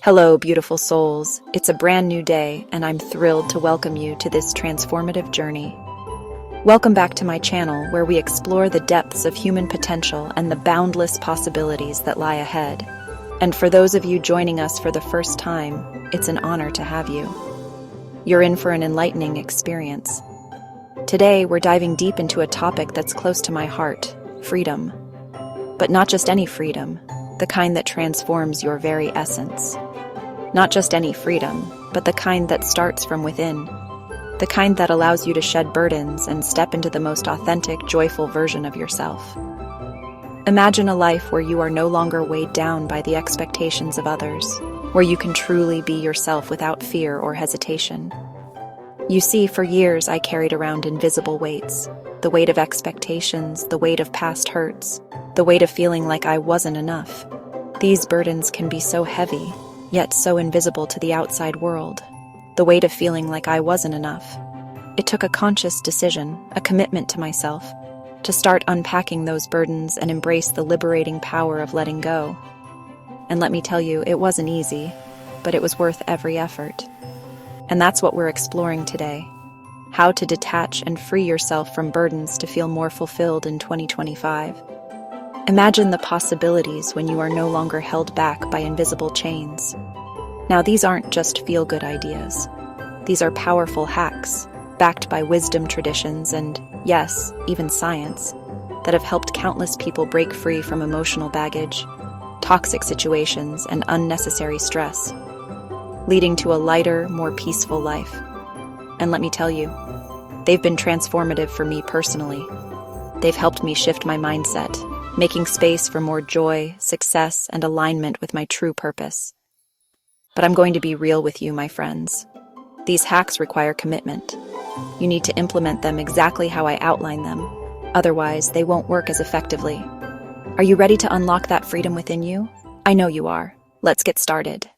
Hello, beautiful souls. It's a brand new day, and I'm thrilled to welcome you to this transformative journey. Welcome back to my channel, where we explore the depths of human potential and the boundless possibilities that lie ahead. And for those of you joining us for the first time, it's an honor to have you. You're in for an enlightening experience. Today, we're diving deep into a topic that's close to my heart: freedom. But not just any freedom, the kind that transforms your very essence. Not just any freedom, but the kind that starts from within. The kind that allows you to shed burdens and step into the most authentic, joyful version of yourself. Imagine a life where you are no longer weighed down by the expectations of others, where you can truly be yourself without fear or hesitation. You see, for years I carried around invisible weights, the weight of expectations, the weight of past hurts, the weight of feeling like I wasn't enough. These burdens can be so heavy, yet so invisible to the outside world. The weight of feeling like I wasn't enough. It took a conscious decision, a commitment to myself, to start unpacking those burdens and embrace the liberating power of letting go. And let me tell you, it wasn't easy, but it was worth every effort. And that's what we're exploring today: how to detach and free yourself from burdens to feel more fulfilled in 2025. Imagine the possibilities when you are no longer held back by invisible chains. Now, these aren't just feel-good ideas. These are powerful hacks, backed by wisdom traditions and, yes, even science, that have helped countless people break free from emotional baggage, toxic situations, and unnecessary stress, leading to a lighter, more peaceful life. And let me tell you, they've been transformative for me personally. They've helped me shift my mindset, making space for more joy, success, and alignment with my true purpose. But I'm going to be real with you, my friends. These hacks require commitment. You need to implement them exactly how I outline them. Otherwise, they won't work as effectively. Are you ready to unlock that freedom within you? I know you are. Let's get started.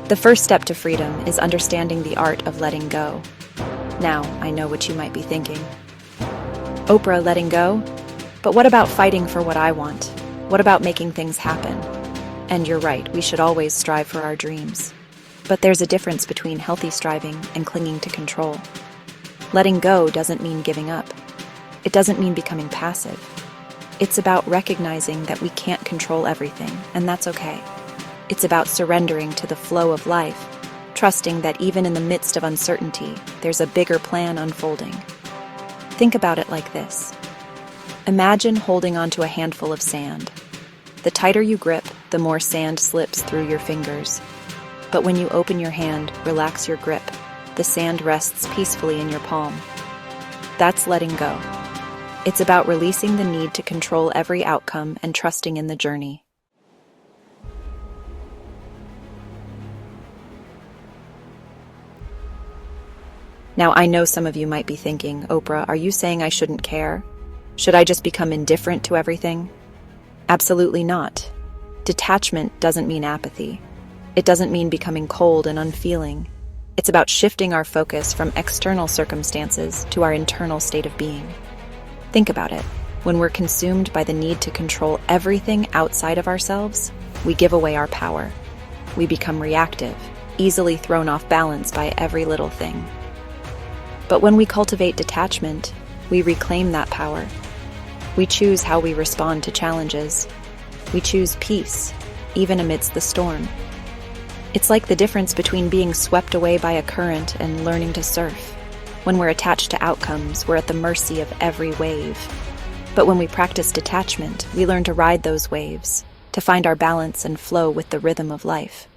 The first step to freedom is understanding the art of letting go. Now, I know what you might be thinking. Oprah, letting go? But what about fighting for what I want? What about making things happen? And you're right, we should always strive for our dreams. But there's a difference between healthy striving and clinging to control. Letting go doesn't mean giving up. It doesn't mean becoming passive. It's about recognizing that we can't control everything, and that's okay. It's about surrendering to the flow of life, trusting that even in the midst of uncertainty, there's a bigger plan unfolding. Think about it like this. Imagine holding onto a handful of sand. The tighter you grip, the more sand slips through your fingers. But when you open your hand, relax your grip, the sand rests peacefully in your palm. That's letting go. It's about releasing the need to control every outcome and trusting in the journey. Now, I know some of you might be thinking, Oprah, are you saying I shouldn't care? Should I just become indifferent to everything? Absolutely not. Detachment doesn't mean apathy. It doesn't mean becoming cold and unfeeling. It's about shifting our focus from external circumstances to our internal state of being. Think about it. When we're consumed by the need to control everything outside of ourselves, we give away our power. We become reactive, easily thrown off balance by every little thing. But when we cultivate detachment, we reclaim that power. We choose how we respond to challenges. We choose peace, even amidst the storm. It's like the difference between being swept away by a current and learning to surf. When we're attached to outcomes, we're at the mercy of every wave. But when we practice detachment, we learn to ride those waves, to find our balance and flow with the rhythm of life.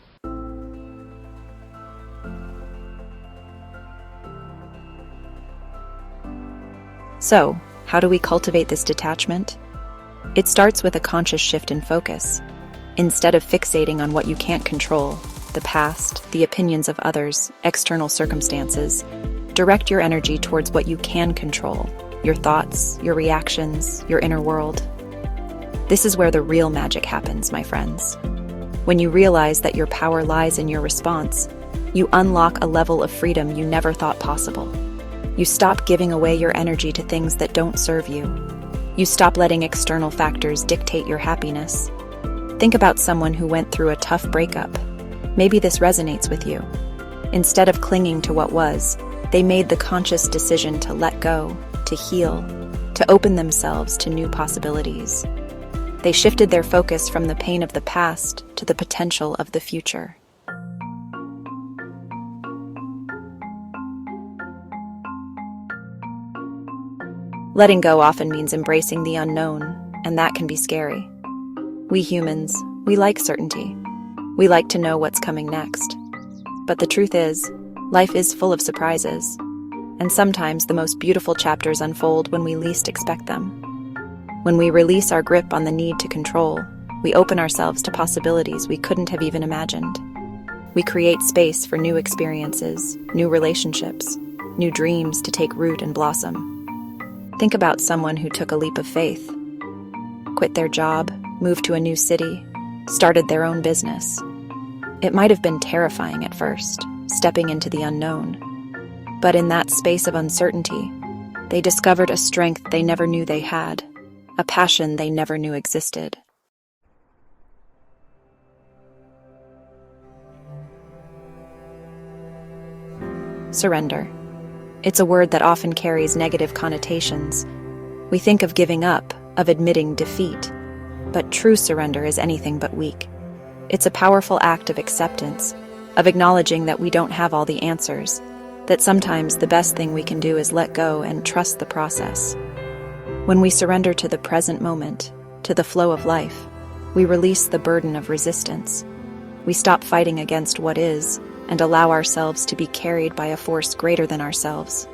So, how do we cultivate this detachment? It starts with a conscious shift in focus. Instead of fixating on what you can't control, the past, the opinions of others, external circumstances, direct your energy towards what you can control: your thoughts, your reactions, your inner world. This is where the real magic happens, my friends. When you realize that your power lies in your response, you unlock a level of freedom you never thought possible. You stop giving away your energy to things that don't serve you. You stop letting external factors dictate your happiness. Think about someone who went through a tough breakup. Maybe this resonates with you. Instead of clinging to what was, they made the conscious decision to let go, to heal, to open themselves to new possibilities. They shifted their focus from the pain of the past to the potential of the future. Letting go often means embracing the unknown, and that can be scary. We humans, we like certainty. We like to know what's coming next. But the truth is, life is full of surprises, and sometimes the most beautiful chapters unfold when we least expect them. When we release our grip on the need to control, we open ourselves to possibilities we couldn't have even imagined. We create space for new experiences, new relationships, new dreams to take root and blossom. Think about someone who took a leap of faith, quit their job, moved to a new city, started their own business. It might have been terrifying at first, stepping into the unknown. But in that space of uncertainty, they discovered a strength they never knew they had, a passion they never knew existed. Surrender. It's a word that often carries negative connotations. We think of giving up, of admitting defeat. But true surrender is anything but weak. It's a powerful act of acceptance, of acknowledging that we don't have all the answers, that sometimes the best thing we can do is let go and trust the process. When we surrender to the present moment, to the flow of life, we release the burden of resistance. We stop fighting against what is and allow ourselves to be carried by a force greater than ourselves.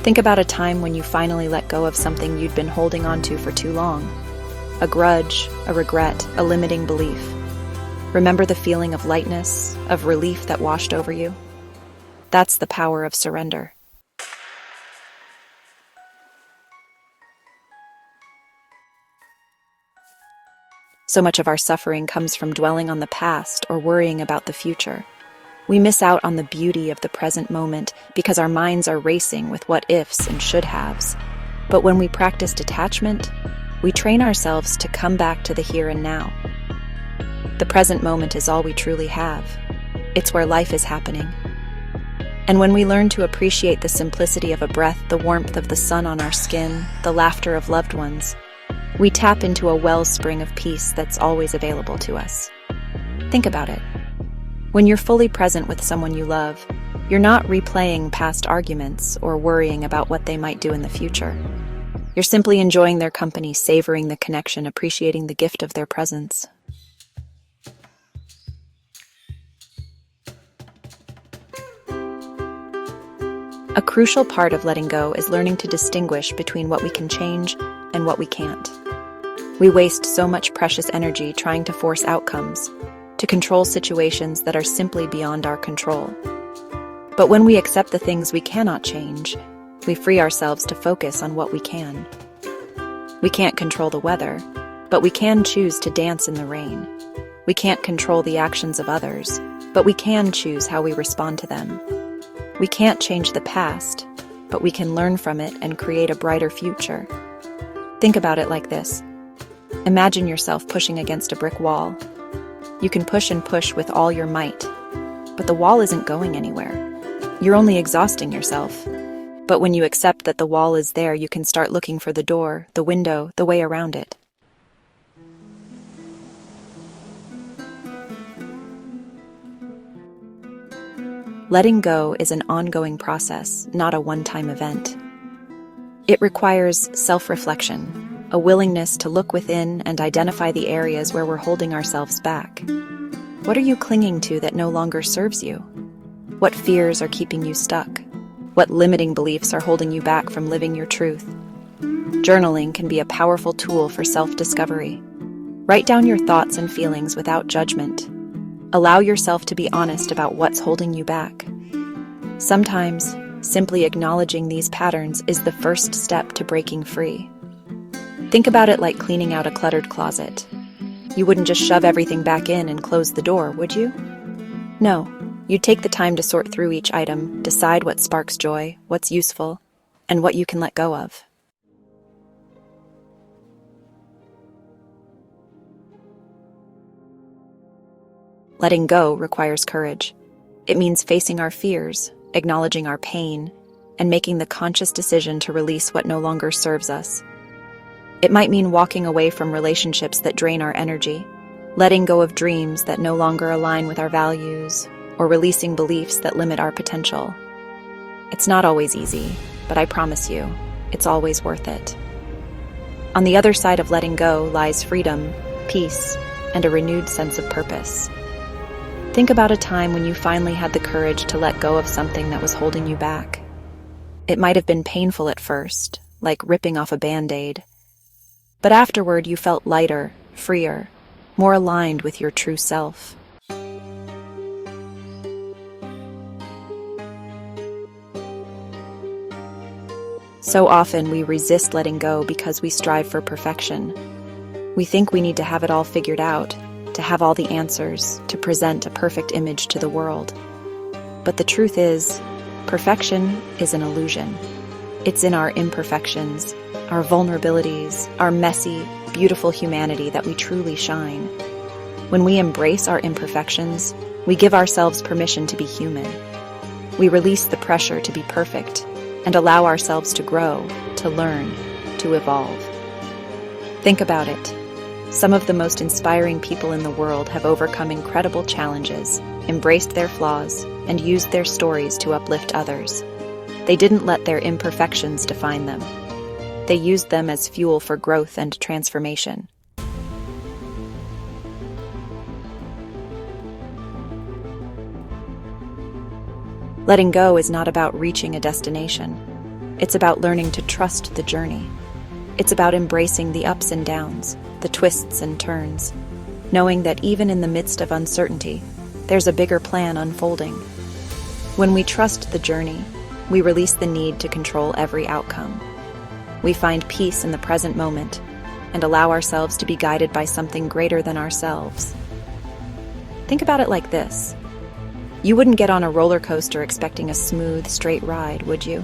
Think about a time when you finally let go of something you'd been holding on to for too long. A grudge, a regret, a limiting belief. Remember the feeling of lightness, of relief that washed over you? That's the power of surrender. So much of our suffering comes from dwelling on the past or worrying about the future. We miss out on the beauty of the present moment because our minds are racing with what ifs and should haves. But when we practice detachment, we train ourselves to come back to the here and now. The present moment is all we truly have. It's where life is happening. And when we learn to appreciate the simplicity of a breath, the warmth of the sun on our skin, the laughter of loved ones, we tap into a wellspring of peace that's always available to us. Think about it. When you're fully present with someone you love, you're not replaying past arguments or worrying about what they might do in the future. You're simply enjoying their company, savoring the connection, appreciating the gift of their presence. A crucial part of letting go is learning to distinguish between what we can change and what we can't. We waste so much precious energy trying to force outcomes, to control situations that are simply beyond our control. But when we accept the things we cannot change, we free ourselves to focus on what we can. We can't control the weather, but we can choose to dance in the rain. We can't control the actions of others, but we can choose how we respond to them. We can't change the past, but we can learn from it and create a brighter future. Think about it like this. Imagine yourself pushing against a brick wall. You can push and push with all your might, but the wall isn't going anywhere. You're only exhausting yourself. But when you accept that the wall is there, you can start looking for the door, the window, the way around it. Letting go is an ongoing process, not a one-time event. It requires self-reflection, a willingness to look within and identify the areas where we're holding ourselves back. What are you clinging to that no longer serves you? What fears are keeping you stuck? What limiting beliefs are holding you back from living your truth? Journaling can be a powerful tool for self-discovery. Write down your thoughts and feelings without judgment. Allow yourself to be honest about what's holding you back. Sometimes, simply acknowledging these patterns is the first step to breaking free. Think about it like cleaning out a cluttered closet. You wouldn't just shove everything back in and close the door, would you? No, you'd take the time to sort through each item, decide what sparks joy, what's useful, and what you can let go of. Letting go requires courage. It means facing our fears, acknowledging our pain, and making the conscious decision to release what no longer serves us. It might mean walking away from relationships that drain our energy, letting go of dreams that no longer align with our values, or releasing beliefs that limit our potential. It's not always easy, but I promise you, it's always worth it. On the other side of letting go lies freedom, peace, and a renewed sense of purpose. Think about a time when you finally had the courage to let go of something that was holding you back. It might have been painful at first, like ripping off a Band-Aid. But afterward you felt lighter, freer, more aligned with your true self. So often we resist letting go because we strive for perfection. We think we need to have it all figured out, to have all the answers, to present a perfect image to the world. But the truth is, perfection is an illusion. It's in our imperfections, our vulnerabilities, our messy, beautiful humanity that we truly shine. When we embrace our imperfections, we give ourselves permission to be human. We release the pressure to be perfect and allow ourselves to grow, to learn, to evolve. Think about it. Some of the most inspiring people in the world have overcome incredible challenges, embraced their flaws, and used their stories to uplift others. They didn't let their imperfections define them. They used them as fuel for growth and transformation. Letting go is not about reaching a destination. It's about learning to trust the journey. It's about embracing the ups and downs, the twists and turns, knowing that even in the midst of uncertainty, there's a bigger plan unfolding. When we trust the journey, we release the need to control every outcome. We find peace in the present moment and allow ourselves to be guided by something greater than ourselves. Think about it like this. You wouldn't get on a roller coaster expecting a smooth, straight ride, would you?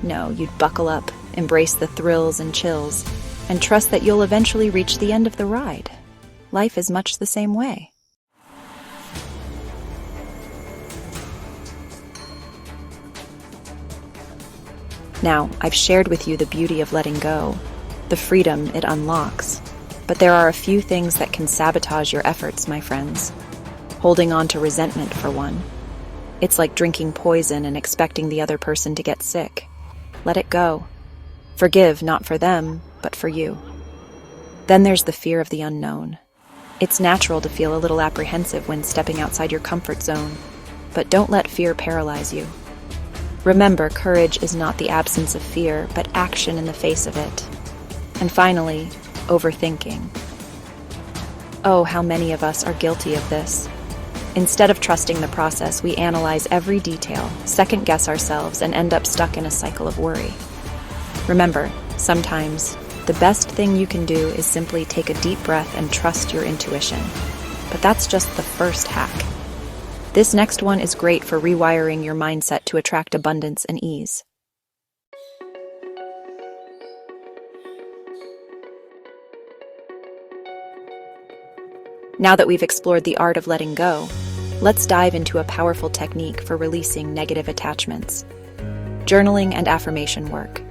No, you'd buckle up, embrace the thrills and chills, and trust that you'll eventually reach the end of the ride. Life is much the same way. Now, I've shared with you the beauty of letting go, the freedom it unlocks, but there are a few things that can sabotage your efforts, my friends. Holding on to resentment, for one. It's like drinking poison and expecting the other person to get sick. Let it go. Forgive, not for them, but for you. Then there's the fear of the unknown. It's natural to feel a little apprehensive when stepping outside your comfort zone, but don't let fear paralyze you. Remember, courage is not the absence of fear, but action in the face of it. And finally, overthinking. Oh, how many of us are guilty of this. Instead of trusting the process, we analyze every detail, second-guess ourselves, and end up stuck in a cycle of worry. Remember, sometimes, the best thing you can do is simply take a deep breath and trust your intuition. But that's just the first hack. This next one is great for rewiring your mindset to attract abundance and ease. Now that we've explored the art of letting go, let's dive into a powerful technique for releasing negative attachments. Journaling and affirmation work.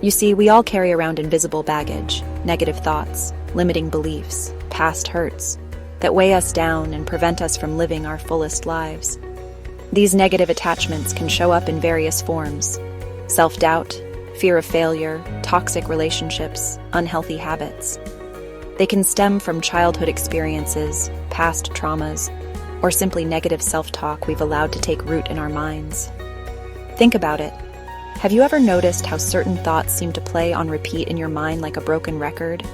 You see, we all carry around invisible baggage, negative thoughts, limiting beliefs, past hurts, that weigh us down and prevent us from living our fullest lives. These negative attachments can show up in various forms: self-doubt, fear of failure, toxic relationships, unhealthy habits. They can stem from childhood experiences, past traumas, or simply negative self-talk we've allowed to take root in our minds. Think about it. Have you ever noticed how certain thoughts seem to play on repeat in your mind like a broken record?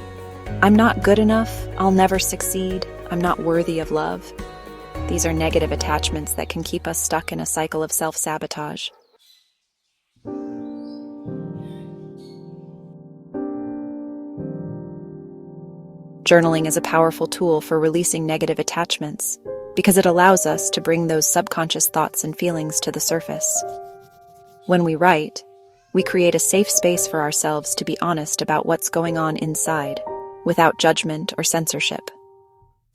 I'm not good enough, I'll never succeed, I'm not worthy of love. These are negative attachments that can keep us stuck in a cycle of self-sabotage. Journaling is a powerful tool for releasing negative attachments because it allows us to bring those subconscious thoughts and feelings to the surface. When we write, we create a safe space for ourselves to be honest about what's going on inside, without judgment or censorship.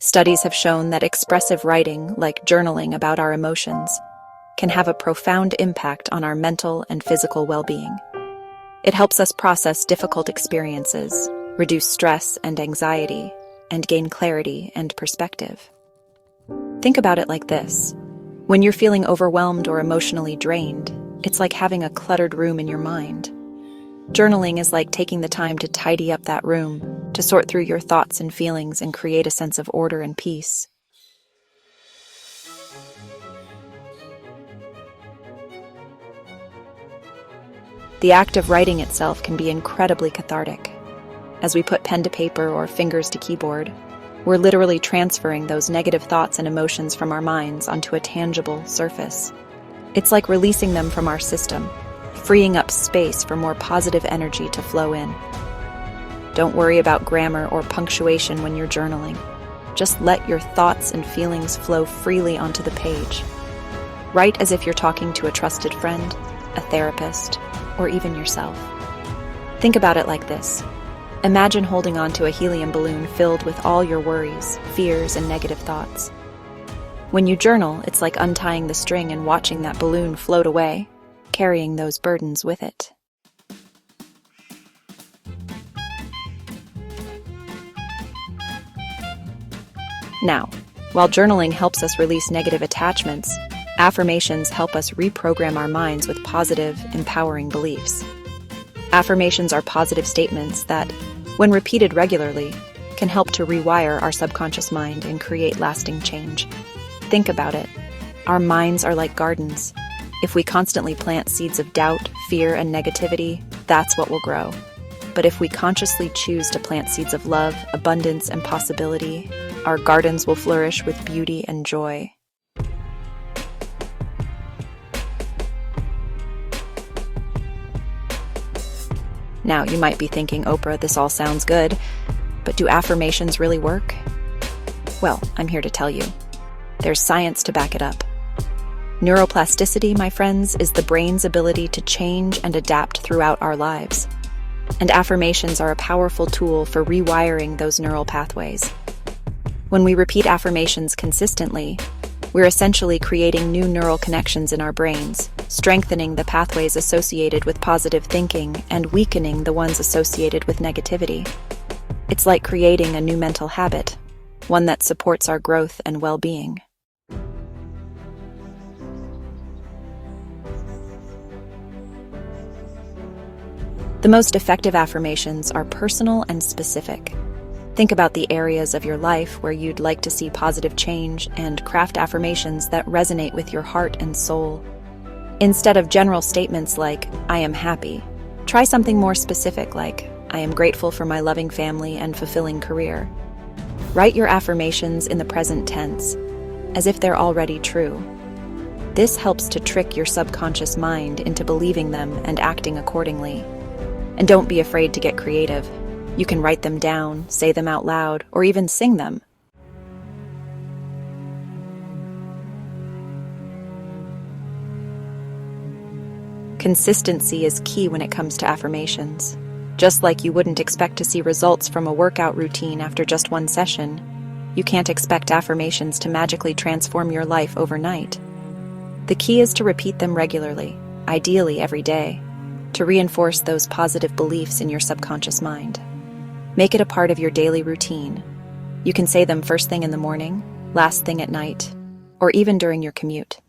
Studies have shown that expressive writing, like journaling about our emotions, can have a profound impact on our mental and physical well-being. It helps us process difficult experiences, reduce stress and anxiety, and gain clarity and perspective. Think about it like this. When you're feeling overwhelmed or emotionally drained, it's like having a cluttered room in your mind. Journaling is like taking the time to tidy up that room, to sort through your thoughts and feelings and create a sense of order and peace. The act of writing itself can be incredibly cathartic. As we put pen to paper or fingers to keyboard, we're literally transferring those negative thoughts and emotions from our minds onto a tangible surface. It's like releasing them from our system, freeing up space for more positive energy to flow in. Don't worry about grammar or punctuation when you're journaling. Just let your thoughts and feelings flow freely onto the page. Write as if you're talking to a trusted friend, a therapist, or even yourself. Think about it like this. Imagine holding on to a helium balloon filled with all your worries, fears, and negative thoughts. When you journal, it's like untying the string and watching that balloon float away, carrying those burdens with it. Now, while journaling helps us release negative attachments, affirmations help us reprogram our minds with positive, empowering beliefs. Affirmations are positive statements that, when repeated regularly, can help to rewire our subconscious mind and create lasting change. Think about it. Our minds are like gardens. If we constantly plant seeds of doubt, fear, and negativity, that's what will grow. But if we consciously choose to plant seeds of love, abundance, and possibility, our gardens will flourish with beauty and joy. Now, you might be thinking, Oprah, this all sounds good, but do affirmations really work? Well, I'm here to tell you. There's science to back it up. Neuroplasticity, my friends, is the brain's ability to change and adapt throughout our lives. And affirmations are a powerful tool for rewiring those neural pathways. When we repeat affirmations consistently, we're essentially creating new neural connections in our brains, strengthening the pathways associated with positive thinking and weakening the ones associated with negativity. It's like creating a new mental habit, one that supports our growth and well-being. The most effective affirmations are personal and specific. Think about the areas of your life where you'd like to see positive change and craft affirmations that resonate with your heart and soul. Instead of general statements like, I am happy, try something more specific like, I am grateful for my loving family and fulfilling career. Write your affirmations in the present tense, as if they're already true. This helps to trick your subconscious mind into believing them and acting accordingly. And don't be afraid to get creative. You can write them down, say them out loud, or even sing them. Consistency is key when it comes to affirmations. Just like you wouldn't expect to see results from a workout routine after just one session, you can't expect affirmations to magically transform your life overnight. The key is to repeat them regularly, ideally every day, to reinforce those positive beliefs in your subconscious mind. Make it a part of your daily routine. You can say them first thing in the morning, last thing at night, or even during your commute.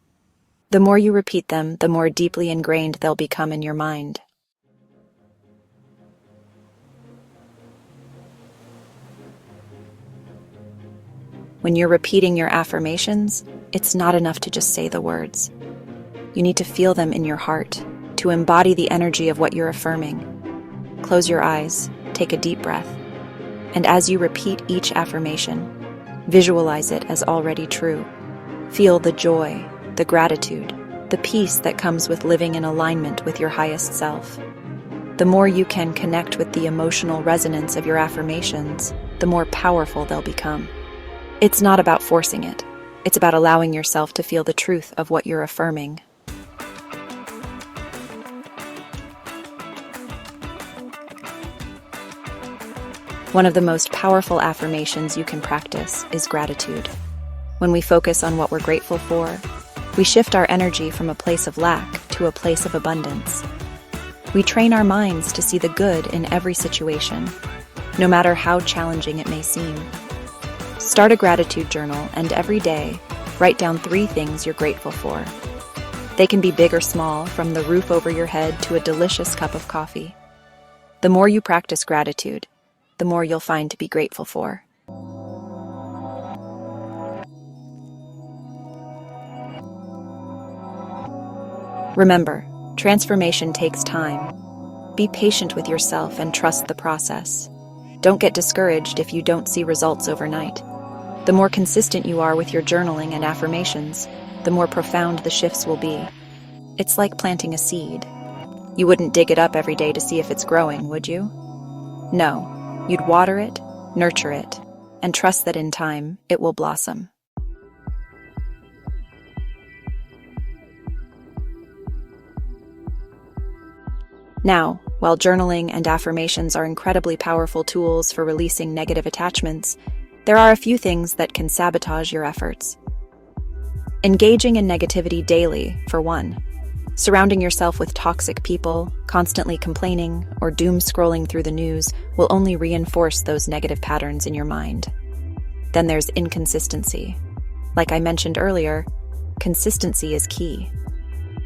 The more you repeat them, the more deeply ingrained they'll become in your mind. When you're repeating your affirmations, it's not enough to just say the words. You need to feel them in your heart, to embody the energy of what you're affirming. Close your eyes, take a deep breath, and as you repeat each affirmation, visualize it as already true. Feel the joy, the gratitude, the peace that comes with living in alignment with your highest self. The more you can connect with the emotional resonance of your affirmations, the more powerful they'll become. It's not about forcing it. It's about allowing yourself to feel the truth of what you're affirming. One of the most powerful affirmations you can practice is gratitude. When we focus on what we're grateful for, we shift our energy from a place of lack to a place of abundance. We train our minds to see the good in every situation, no matter how challenging it may seem. Start a gratitude journal and every day, write down 3 things you're grateful for. They can be big or small, from the roof over your head to a delicious cup of coffee. The more you practice gratitude, the more you'll find to be grateful for. Remember, transformation takes time. Be patient with yourself and trust the process. Don't get discouraged if you don't see results overnight. The more consistent you are with your journaling and affirmations, the more profound the shifts will be. It's like planting a seed. You wouldn't dig it up every day to see if it's growing, would you? No, you'd water it, nurture it, and trust that in time, it will blossom. Now, while journaling and affirmations are incredibly powerful tools for releasing negative attachments, there are a few things that can sabotage your efforts. Engaging in negativity daily, for one. Surrounding yourself with toxic people, constantly complaining, or doom-scrolling through the news will only reinforce those negative patterns in your mind. Then there's inconsistency. Like I mentioned earlier, consistency is key.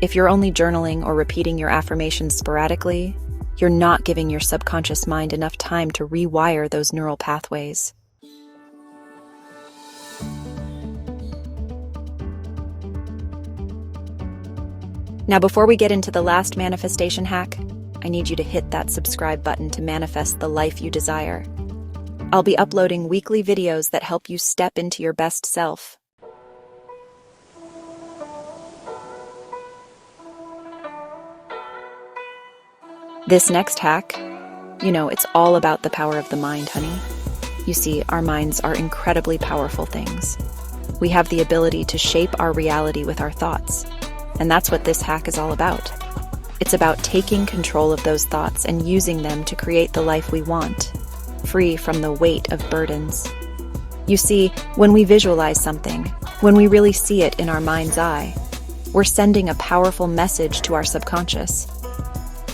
If you're only journaling or repeating your affirmations sporadically, you're not giving your subconscious mind enough time to rewire those neural pathways. Now, before we get into the last manifestation hack, I need you to hit that subscribe button to manifest the life you desire. I'll be uploading weekly videos that help you step into your best self. This next hack, it's all about the power of the mind, honey. You see, our minds are incredibly powerful things. We have the ability to shape our reality with our thoughts. And that's what this hack is all about. It's about taking control of those thoughts and using them to create the life we want, free from the weight of burdens. You see, when we visualize something, when we really see it in our mind's eye, we're sending a powerful message to our subconscious.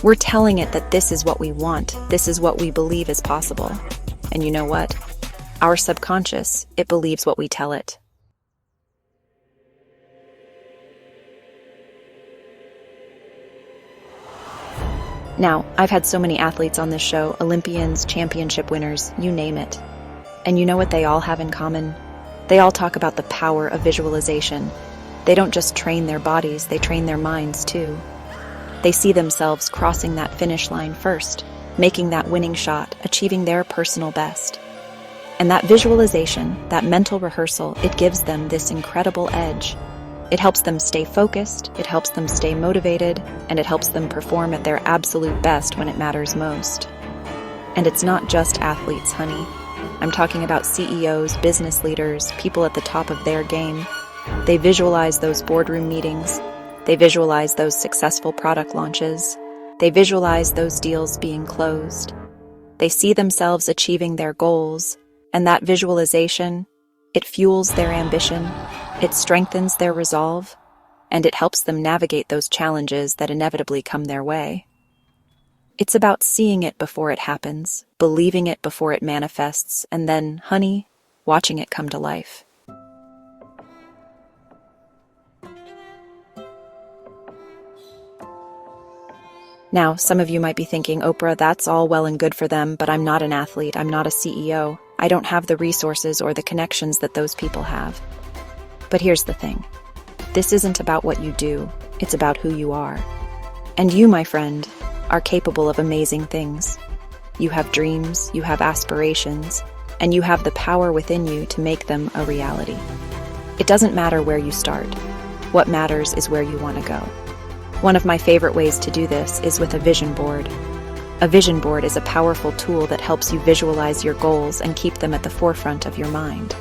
We're telling it that this is what we want, this is what we believe is possible. And you know what? Our subconscious, it believes what we tell it. Now, I've had so many athletes on this show, Olympians, championship winners, you name it. And you know what they all have in common? They all talk about the power of visualization. They don't just train their bodies, they train their minds too. They see themselves crossing that finish line first, making that winning shot, achieving their personal best. And that visualization, that mental rehearsal, it gives them this incredible edge. It helps them stay focused, it helps them stay motivated, and it helps them perform at their absolute best when it matters most. And it's not just athletes, honey. I'm talking about CEOs, business leaders, people at the top of their game. They visualize those boardroom meetings. They visualize those successful product launches. They visualize those deals being closed. They see themselves achieving their goals, and that visualization, it fuels their ambition. It strengthens their resolve, and it helps them navigate those challenges that inevitably come their way. It's about seeing it before it happens, believing it before it manifests, and then, honey, watching it come to life. Now, some of you might be thinking, Oprah, that's all well and good for them, but I'm not an athlete, I'm not a CEO. I don't have the resources or the connections that those people have. But here's the thing. This isn't about what you do, it's about who you are. And you, my friend, are capable of amazing things. You have dreams, you have aspirations, and you have the power within you to make them a reality. It doesn't matter where you start. What matters is where you want to go. One of my favorite ways to do this is with a vision board. A vision board is a powerful tool that helps you visualize your goals and keep them at the forefront of your mind.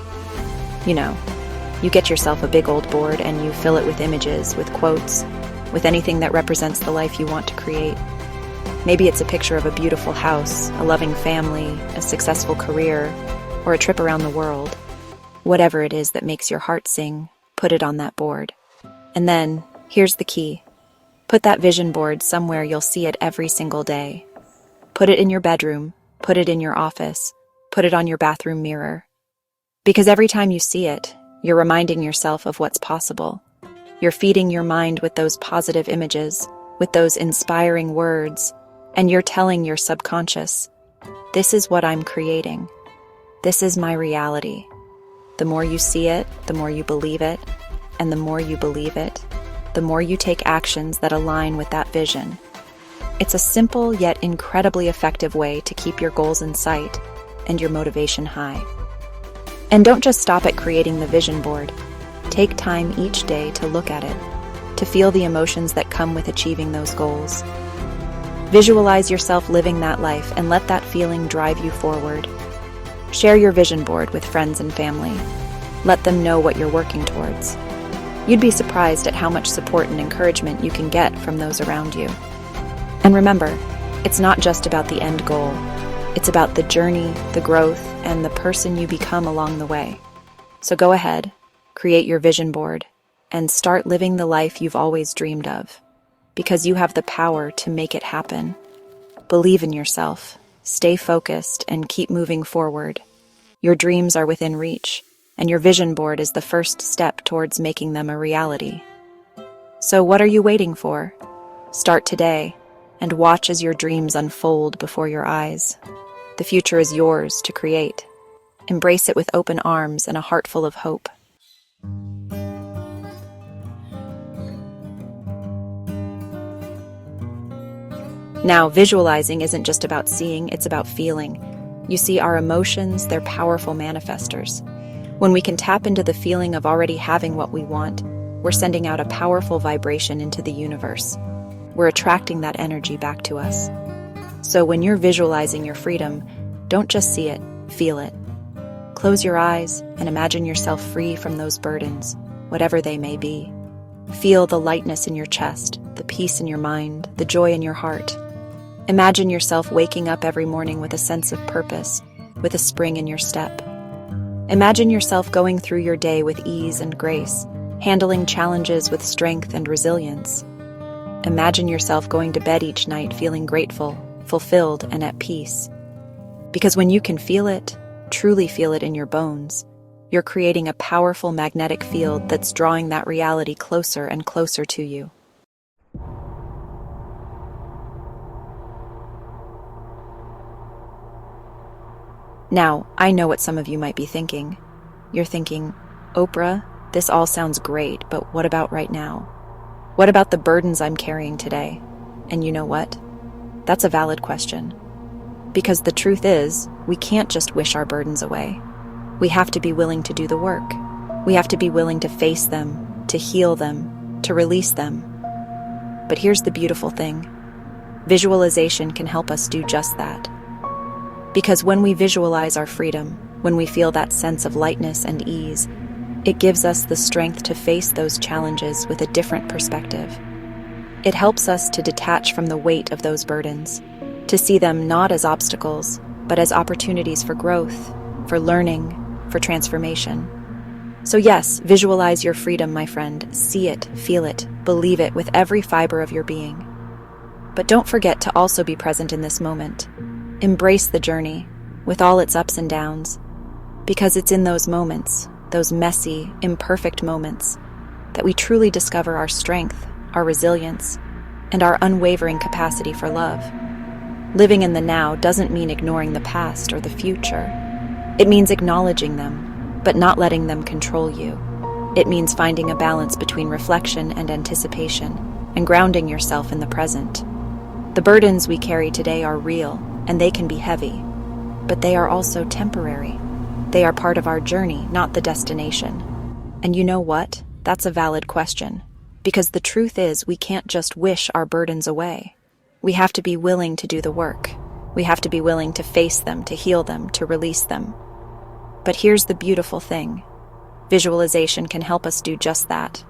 You get yourself a big old board and you fill it with images, with quotes, with anything that represents the life you want to create. Maybe it's a picture of a beautiful house, a loving family, a successful career, or a trip around the world. Whatever it is that makes your heart sing, put it on that board. And then, here's the key. Put that vision board somewhere you'll see it every single day. Put it in your bedroom, put it in your office, put it on your bathroom mirror. Because every time you see it, you're reminding yourself of what's possible. You're feeding your mind with those positive images, with those inspiring words, and you're telling your subconscious, this is what I'm creating. This is my reality. The more you see it, the more you believe it, and the more you believe it, the more you take actions that align with that vision. It's a simple yet incredibly effective way to keep your goals in sight and your motivation high. And don't just stop at creating the vision board. Take time each day to look at it, to feel the emotions that come with achieving those goals. Visualize yourself living that life and let that feeling drive you forward. Share your vision board with friends and family. Let them know what you're working towards. You'd be surprised at how much support and encouragement you can get from those around you. And remember, it's not just about the end goal. It's about the journey, the growth, and the person you become along the way. So go ahead, create your vision board, and start living the life you've always dreamed of, because you have the power to make it happen. Believe in yourself, stay focused, and keep moving forward. Your dreams are within reach, and your vision board is the first step towards making them a reality. So what are you waiting for? Start today, and watch as your dreams unfold before your eyes. The future is yours to create. Embrace it with open arms and a heart full of hope. Now, visualizing isn't just about seeing, it's about feeling. You see, our emotions, they're powerful manifestors. When we can tap into the feeling of already having what we want, we're sending out a powerful vibration into the universe. We're attracting that energy back to us. So when you're visualizing your freedom, don't just see it, feel it. Close your eyes and imagine yourself free from those burdens, whatever they may be. Feel the lightness in your chest, the peace in your mind, the joy in your heart. Imagine yourself waking up every morning with a sense of purpose, with a spring in your step. Imagine yourself going through your day with ease and grace, handling challenges with strength and resilience. Imagine yourself going to bed each night feeling grateful, fulfilled, and at peace. Because when you can feel it, truly feel it in your bones, you're creating a powerful magnetic field that's drawing that reality closer and closer to you. Now, I know what some of you might be thinking. You're thinking, Oprah, this all sounds great, but what about right now? What about the burdens I'm carrying today? And you know what? That's a valid question. Because the truth is, we can't just wish our burdens away. We have to be willing to do the work. We have to be willing to face them, to heal them, to release them. But here's the beautiful thing. Visualization can help us do just that. Because when we visualize our freedom, when we feel that sense of lightness and ease, it gives us the strength to face those challenges with a different perspective. It helps us to detach from the weight of those burdens, to see them not as obstacles, but as opportunities for growth, for learning, for transformation. So yes, visualize your freedom, my friend. See it, feel it, believe it with every fiber of your being. But don't forget to also be present in this moment. Embrace the journey, with all its ups and downs, because it's in those moments, those messy, imperfect moments, that we truly discover our strength, our resilience, and our unwavering capacity for love. Living in the now doesn't mean ignoring the past or the future. It means acknowledging them, but not letting them control you. It means finding a balance between reflection and anticipation, and grounding yourself in the present. The burdens we carry today are real, and they can be heavy, but they are also temporary. They are part of our journey, not the destination. And you know what? That's a valid question, because the truth is we can't just wish our burdens away. We have to be willing to do the work. We have to be willing to face them, to heal them, to release them. But here's the beautiful thing. Visualization can help us do just that.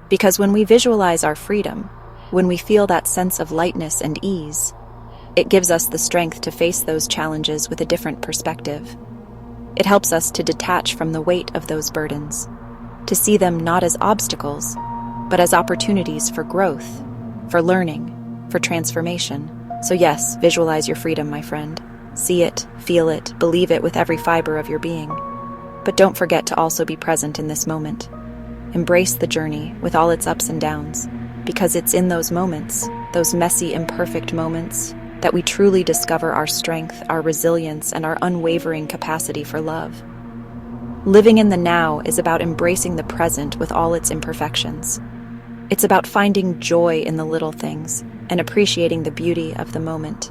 Because when we visualize our freedom, when we feel that sense of lightness and ease, It gives us the strength to face those challenges with a different perspective. It helps us to detach from the weight of those burdens, to see them not as obstacles, but as opportunities for growth, for learning, for transformation. So yes, visualize your freedom, my friend. See it, feel it, believe it with every fiber of your being. But don't forget to also be present in this moment. Embrace the journey with all its ups and downs, because it's in those moments, those messy, imperfect moments, that we truly discover our strength, our resilience, and our unwavering capacity for love. Living in the now is about embracing the present with all its imperfections. It's about finding joy in the little things and appreciating the beauty of the moment.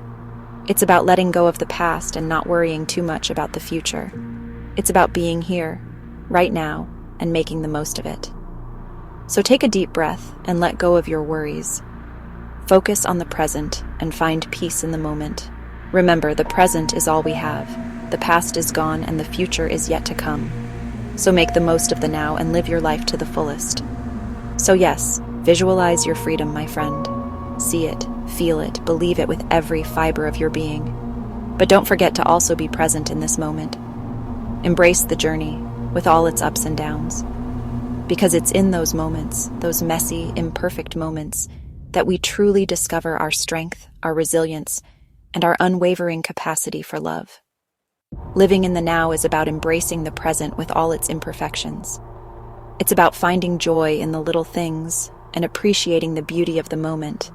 It's about letting go of the past and not worrying too much about the future. It's about being here, right now, and making the most of it. So take a deep breath and let go of your worries. Focus on the present and find peace in the moment. Remember, the present is all we have. The past is gone and the future is yet to come. So make the most of the now and live your life to the fullest. So yes, visualize your freedom, my friend. See it, feel it, believe it with every fiber of your being. But don't forget to also be present in this moment. Embrace the journey with all its ups and downs. Because it's in those moments, those messy, imperfect moments, that we truly discover our strength, our resilience, and our unwavering capacity for love. Living in the now is about embracing the present with all its imperfections. It's about finding joy in the little things and appreciating the beauty of the moment.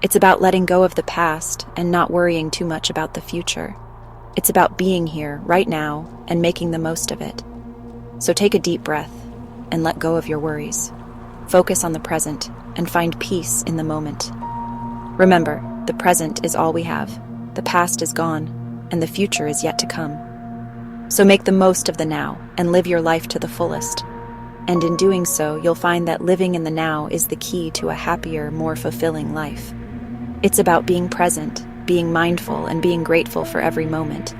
It's about letting go of the past and not worrying too much about the future. It's about being here, right now, and making the most of it. So take a deep breath and let go of your worries. Focus on the present and find peace in the moment. Remember, the present is all we have. The past is gone, and the future is yet to come. So make the most of the now and live your life to the fullest. And in doing so, you'll find that living in the now is the key to a happier, more fulfilling life. It's about being present, being mindful, and being grateful for every moment.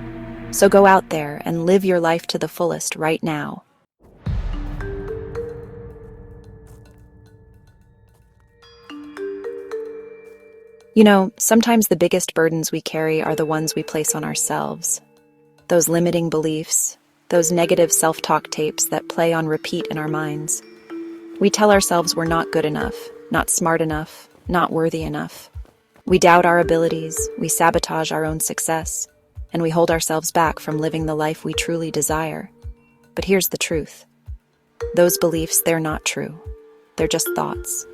So go out there and live your life to the fullest right now. You know, sometimes the biggest burdens we carry are the ones we place on ourselves. Those limiting beliefs, those negative self-talk tapes that play on repeat in our minds. We tell ourselves we're not good enough, not smart enough, not worthy enough. We doubt our abilities, we sabotage our own success, and we hold ourselves back from living the life we truly desire. But here's the truth. Those beliefs, they're not true. They're just thoughts.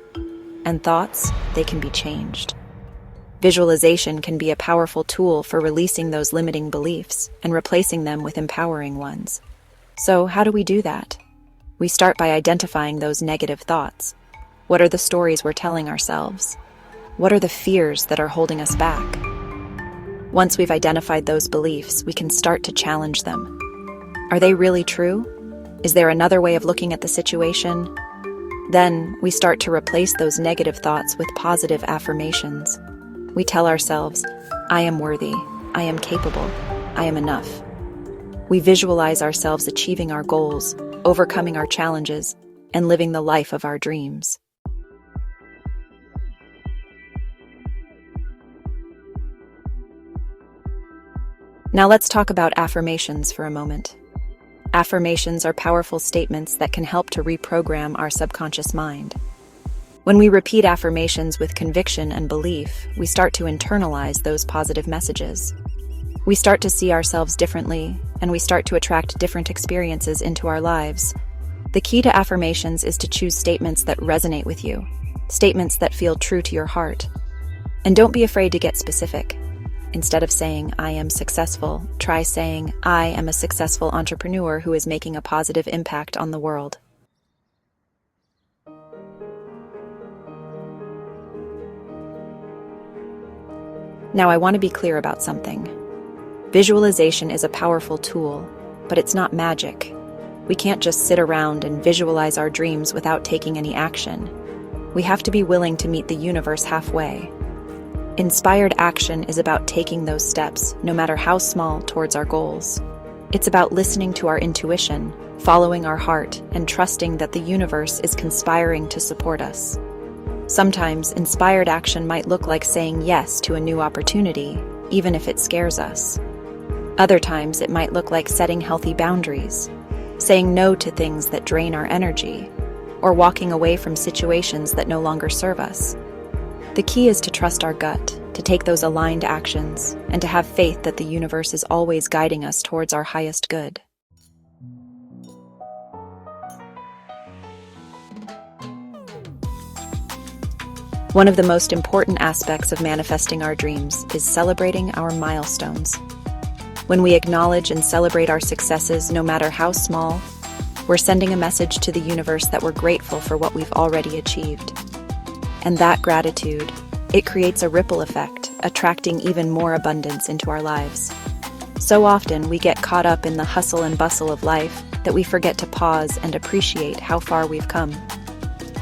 And thoughts, they can be changed. Visualization can be a powerful tool for releasing those limiting beliefs and replacing them with empowering ones. So how do we do that? We start by identifying those negative thoughts. What are the stories we're telling ourselves? What are the fears that are holding us back? Once we've identified those beliefs, we can start to challenge them. Are they really true? Is there another way of looking at the situation? Then we start to replace those negative thoughts with positive affirmations. We tell ourselves, I am worthy, I am capable, I am enough. We visualize ourselves achieving our goals, overcoming our challenges, and living the life of our dreams. Now let's talk about affirmations for a moment. Affirmations are powerful statements that can help to reprogram our subconscious mind. When we repeat affirmations with conviction and belief, we start to internalize those positive messages. We start to see ourselves differently, and we start to attract different experiences into our lives. The key to affirmations is to choose statements that resonate with you, statements that feel true to your heart. And don't be afraid to get specific. Instead of saying, I am successful, try saying, I am a successful entrepreneur who is making a positive impact on the world. Now, I want to be clear about something. Visualization is a powerful tool, but it's not magic. We can't just sit around and visualize our dreams without taking any action. We have to be willing to meet the universe halfway. Inspired action is about taking those steps, no matter how small, towards our goals. It's about listening to our intuition, following our heart, and trusting that the universe is conspiring to support us. Sometimes inspired action might look like saying yes to a new opportunity, even if it scares us. Other times it might look like setting healthy boundaries, saying no to things that drain our energy, or walking away from situations that no longer serve us. The key is to trust our gut, to take those aligned actions, and to have faith that the universe is always guiding us towards our highest good. One of the most important aspects of manifesting our dreams is celebrating our milestones. When we acknowledge and celebrate our successes, no matter how small, we're sending a message to the universe that we're grateful for what we've already achieved. And that gratitude, it creates a ripple effect, attracting even more abundance into our lives. So often we get caught up in the hustle and bustle of life that we forget to pause and appreciate how far we've come.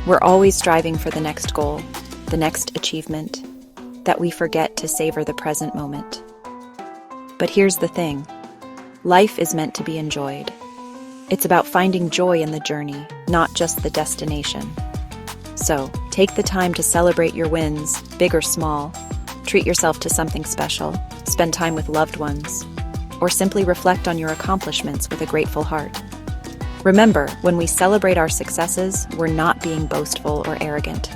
We're always striving for the next goal, the next achievement, that we forget to savor the present moment. But here's the thing. Life is meant to be enjoyed. It's about finding joy in the journey, not just the destination. So, take the time to celebrate your wins, big or small. Treat yourself to something special, spend time with loved ones, or simply reflect on your accomplishments with a grateful heart. Remember, when we celebrate our successes, we're not being boastful or arrogant.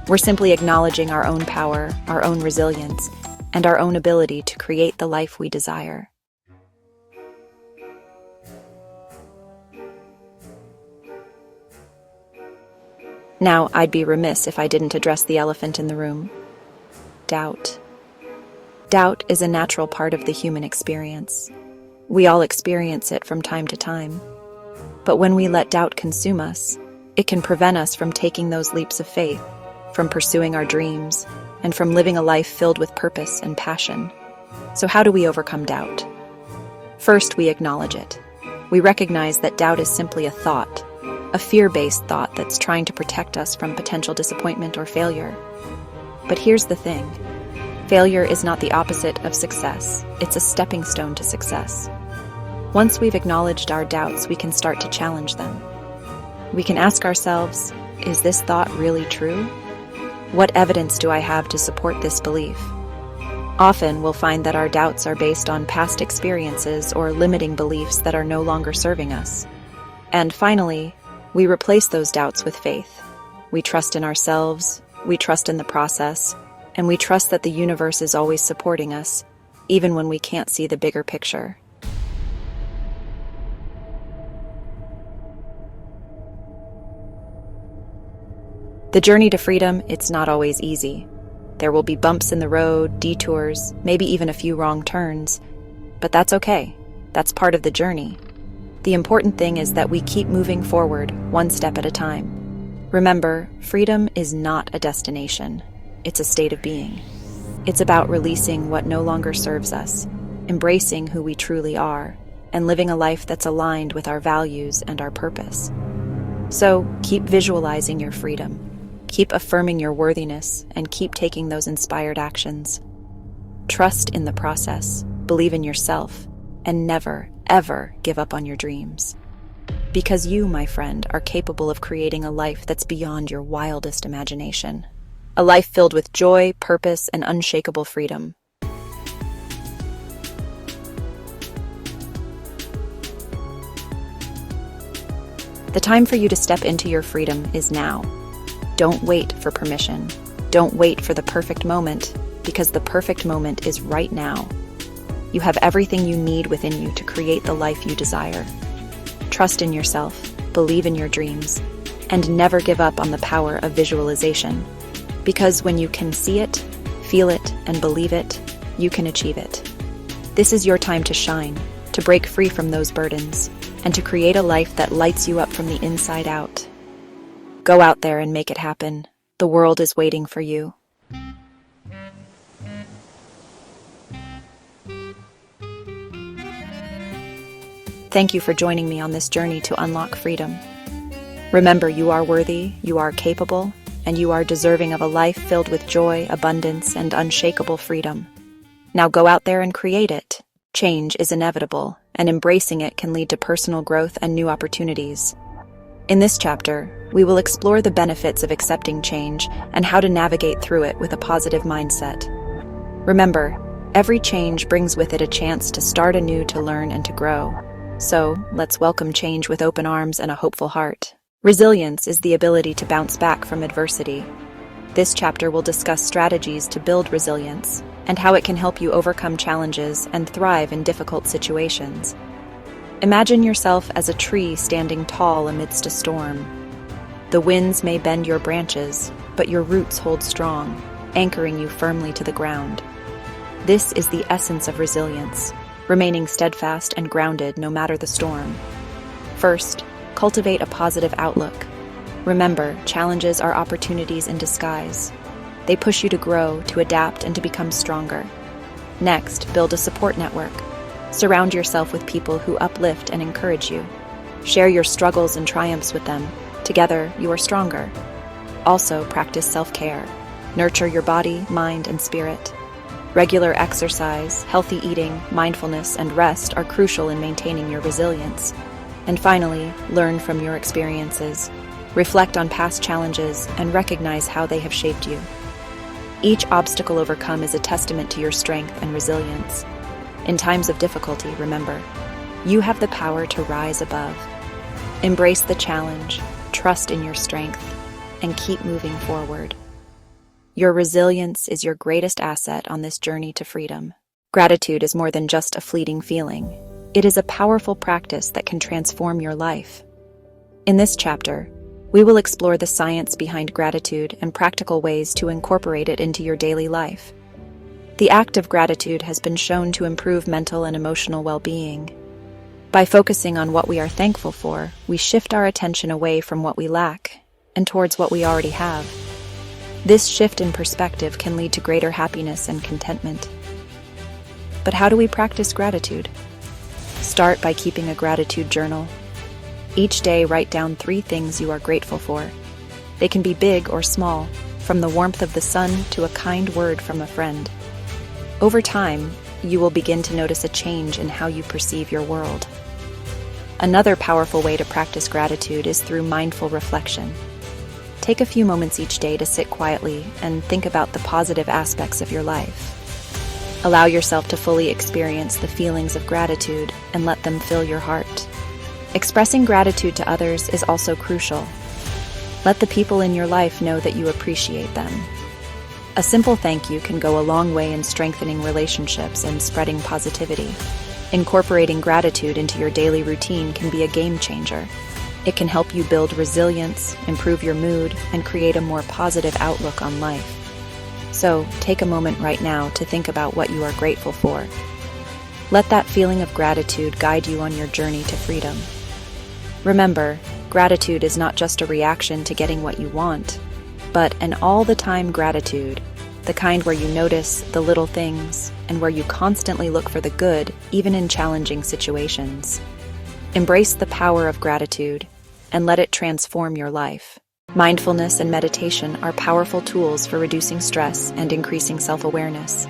We're simply acknowledging our own power, our own resilience, and our own ability to create the life we desire. Now, I'd be remiss if I didn't address the elephant in the room. Doubt. Doubt is a natural part of the human experience. We all experience it from time to time. But when we let doubt consume us, it can prevent us from taking those leaps of faith, from pursuing our dreams, and from living a life filled with purpose and passion. So how do we overcome doubt? First, we acknowledge it. We recognize that doubt is simply a thought, a fear-based thought that's trying to protect us from potential disappointment or failure. But here's the thing. Failure is not the opposite of success. It's a stepping stone to success. Once we've acknowledged our doubts, we can start to challenge them. We can ask ourselves, is this thought really true? What evidence do I have to support this belief? Often we'll find that our doubts are based on past experiences or limiting beliefs that are no longer serving us. And finally, we replace those doubts with faith. We trust in ourselves, we trust in the process, and we trust that the universe is always supporting us, even when we can't see the bigger picture. The journey to freedom, it's not always easy. There will be bumps in the road, detours, maybe even a few wrong turns. But that's okay. That's part of the journey. The important thing is that we keep moving forward, one step at a time. Remember, freedom is not a destination. It's a state of being. It's about releasing what no longer serves us, embracing who we truly are, and living a life that's aligned with our values and our purpose. So keep visualizing your freedom. Keep affirming your worthiness, and keep taking those inspired actions. Trust in the process, believe in yourself, and never, ever give up on your dreams. Because you, my friend, are capable of creating a life that's beyond your wildest imagination. A life filled with joy, purpose, and unshakable freedom. The time for you to step into your freedom is now. Don't wait for permission. Don't wait for the perfect moment, because the perfect moment is right now. You have everything you need within you to create the life you desire. Trust in yourself, believe in your dreams, and never give up on the power of visualization. Because when you can see it, feel it, and believe it, you can achieve it. This is your time to shine, to break free from those burdens, and to create a life that lights you up from the inside out. Go out there and make it happen. The world is waiting for you. Thank you for joining me on this journey to unlock freedom. Remember, you are worthy, you are capable, and you are deserving of a life filled with joy, abundance, and unshakable freedom. Now go out there and create it. Change is inevitable, and embracing it can lead to personal growth and new opportunities. In this chapter, we will explore the benefits of accepting change and how to navigate through it with a positive mindset. Remember, every change brings with it a chance to start anew, to learn and to grow. So, let's welcome change with open arms and a hopeful heart. Resilience is the ability to bounce back from adversity. This chapter will discuss strategies to build resilience and how it can help you overcome challenges and thrive in difficult situations. Imagine yourself as a tree standing tall amidst a storm. The winds may bend your branches, but your roots hold strong, anchoring you firmly to the ground. This is the essence of resilience, remaining steadfast and grounded no matter the storm. First, cultivate a positive outlook. Remember, challenges are opportunities in disguise. They push you to grow, to adapt, and to become stronger. Next, build a support network. Surround yourself with people who uplift and encourage you. Share your struggles and triumphs with them. Together, you are stronger. Also, practice self-care. Nurture your body, mind, and spirit. Regular exercise, healthy eating, mindfulness, and rest are crucial in maintaining your resilience. And finally, learn from your experiences. Reflect on past challenges and recognize how they have shaped you. Each obstacle overcome is a testament to your strength and resilience. In times of difficulty, remember, you have the power to rise above. Embrace the challenge, trust in your strength, and keep moving forward. Your resilience is your greatest asset on this journey to freedom. Gratitude is more than just a fleeting feeling. It is a powerful practice that can transform your life. In this chapter, we will explore the science behind gratitude and practical ways to incorporate it into your daily life. The act of gratitude has been shown to improve mental and emotional well-being. By focusing on what we are thankful for, we shift our attention away from what we lack and towards what we already have. This shift in perspective can lead to greater happiness and contentment. But how do we practice gratitude? Start by keeping a gratitude journal. Each day, write down 3 things you are grateful for. They can be big or small, from the warmth of the sun to a kind word from a friend. Over time, you will begin to notice a change in how you perceive your world. Another powerful way to practice gratitude is through mindful reflection. Take a few moments each day to sit quietly and think about the positive aspects of your life. Allow yourself to fully experience the feelings of gratitude and let them fill your heart. Expressing gratitude to others is also crucial. Let the people in your life know that you appreciate them. A simple thank you can go a long way in strengthening relationships and spreading positivity. Incorporating gratitude into your daily routine can be a game changer. It can help you build resilience, improve your mood, and create a more positive outlook on life. So, take a moment right now to think about what you are grateful for. Let that feeling of gratitude guide you on your journey to freedom. Remember, gratitude is not just a reaction to getting what you want, but an all-the-time gratitude, the kind where you notice the little things and where you constantly look for the good, even in challenging situations. Embrace the power of gratitude and let it transform your life. Mindfulness and meditation are powerful tools for reducing stress and increasing self-awareness.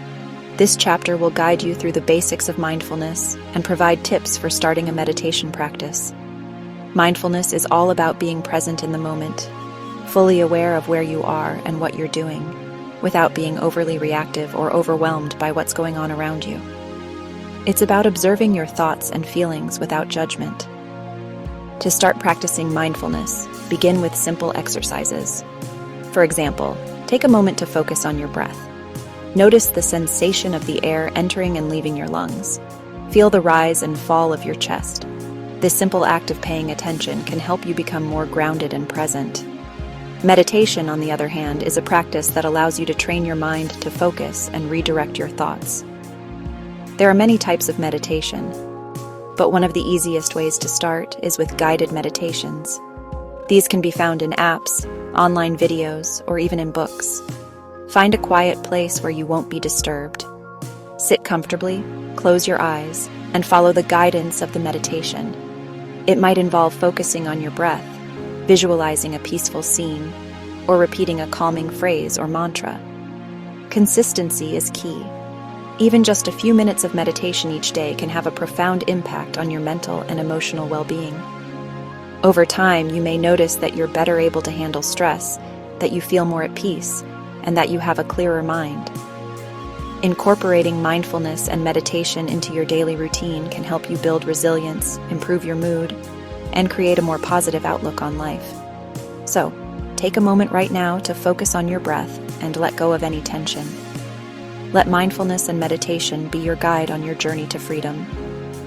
This chapter will guide you through the basics of mindfulness and provide tips for starting a meditation practice. Mindfulness is all about being present in the moment, fully aware of where you are and what you're doing, without being overly reactive or overwhelmed by what's going on around you. It's about observing your thoughts and feelings without judgment. To start practicing mindfulness, begin with simple exercises. For example, take a moment to focus on your breath. Notice the sensation of the air entering and leaving your lungs. Feel the rise and fall of your chest. This simple act of paying attention can help you become more grounded and present. Meditation, on the other hand, is a practice that allows you to train your mind to focus and redirect your thoughts. There are many types of meditation, but one of the easiest ways to start is with guided meditations. These can be found in apps, online videos, or even in books. Find a quiet place where you won't be disturbed. Sit comfortably, close your eyes, and follow the guidance of the meditation. It might involve focusing on your breath, visualizing a peaceful scene, or repeating a calming phrase or mantra. Consistency is key. Even just a few minutes of meditation each day can have a profound impact on your mental and emotional well-being. Over time, you may notice that you're better able to handle stress, that you feel more at peace, and that you have a clearer mind. Incorporating mindfulness and meditation into your daily routine can help you build resilience, improve your mood, and create a more positive outlook on life. So, take a moment right now to focus on your breath and let go of any tension. Let mindfulness and meditation be your guide on your journey to freedom.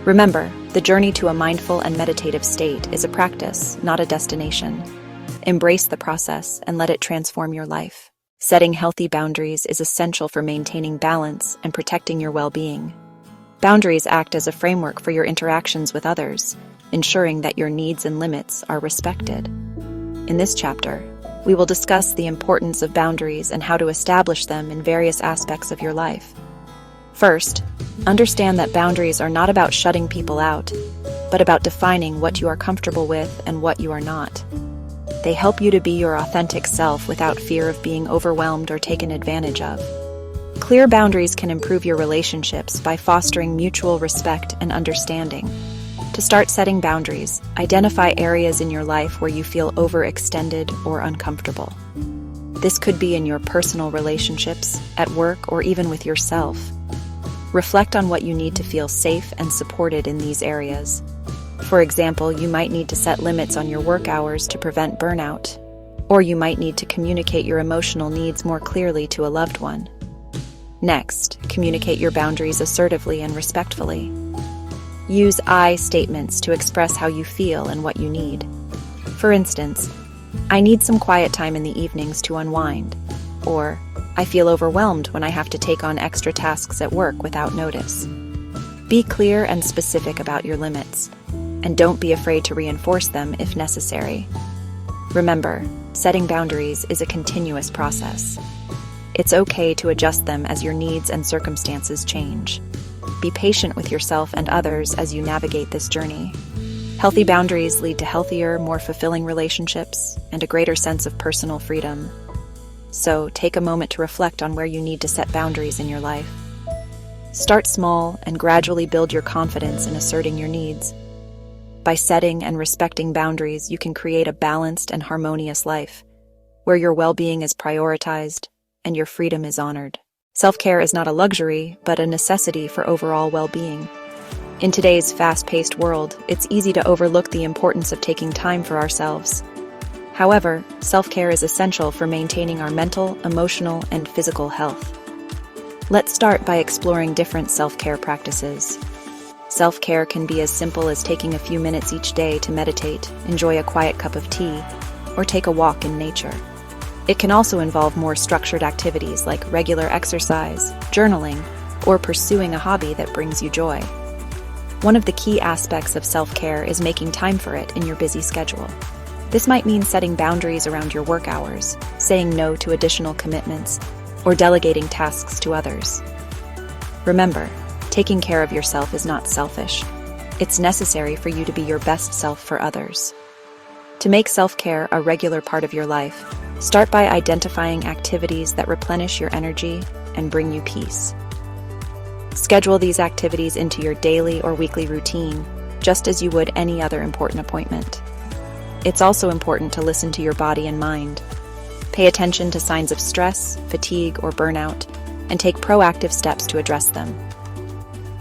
Remember, the journey to a mindful and meditative state is a practice, not a destination. Embrace the process and let it transform your life. Setting healthy boundaries is essential for maintaining balance and protecting your well-being. Boundaries act as a framework for your interactions with others, ensuring that your needs and limits are respected. In this chapter, we will discuss the importance of boundaries and how to establish them in various aspects of your life. First, understand that boundaries are not about shutting people out, but about defining what you are comfortable with and what you are not. They help you to be your authentic self without fear of being overwhelmed or taken advantage of. Clear boundaries can improve your relationships by fostering mutual respect and understanding. To start setting boundaries, identify areas in your life where you feel overextended or uncomfortable. This could be in your personal relationships, at work, or even with yourself. Reflect on what you need to feel safe and supported in these areas. For example, you might need to set limits on your work hours to prevent burnout, or you might need to communicate your emotional needs more clearly to a loved one. Next, communicate your boundaries assertively and respectfully. Use I statements to express how you feel and what you need. For instance, I need some quiet time in the evenings to unwind, or I feel overwhelmed when I have to take on extra tasks at work without notice. Be clear and specific about your limits, and don't be afraid to reinforce them if necessary. Remember, setting boundaries is a continuous process. It's okay to adjust them as your needs and circumstances change. Be patient with yourself and others as you navigate this journey. Healthy boundaries lead to healthier, more fulfilling relationships and a greater sense of personal freedom. So, take a moment to reflect on where you need to set boundaries in your life. Start small and gradually build your confidence in asserting your needs. By setting and respecting boundaries, you can create a balanced and harmonious life, where your well-being is prioritized and your freedom is honored. Self-care is not a luxury, but a necessity for overall well-being. In today's fast-paced world, it's easy to overlook the importance of taking time for ourselves. However, self-care is essential for maintaining our mental, emotional, and physical health. Let's start by exploring different self-care practices. Self-care can be as simple as taking a few minutes each day to meditate, enjoy a quiet cup of tea, or take a walk in nature. It can also involve more structured activities like regular exercise, journaling, or pursuing a hobby that brings you joy. One of the key aspects of self-care is making time for it in your busy schedule. This might mean setting boundaries around your work hours, saying no to additional commitments, or delegating tasks to others. Remember, taking care of yourself is not selfish. It's necessary for you to be your best self for others. To make self-care a regular part of your life, start by identifying activities that replenish your energy and bring you peace. Schedule these activities into your daily or weekly routine, just as you would any other important appointment. It's also important to listen to your body and mind. Pay attention to signs of stress, fatigue, or burnout, and take proactive steps to address them.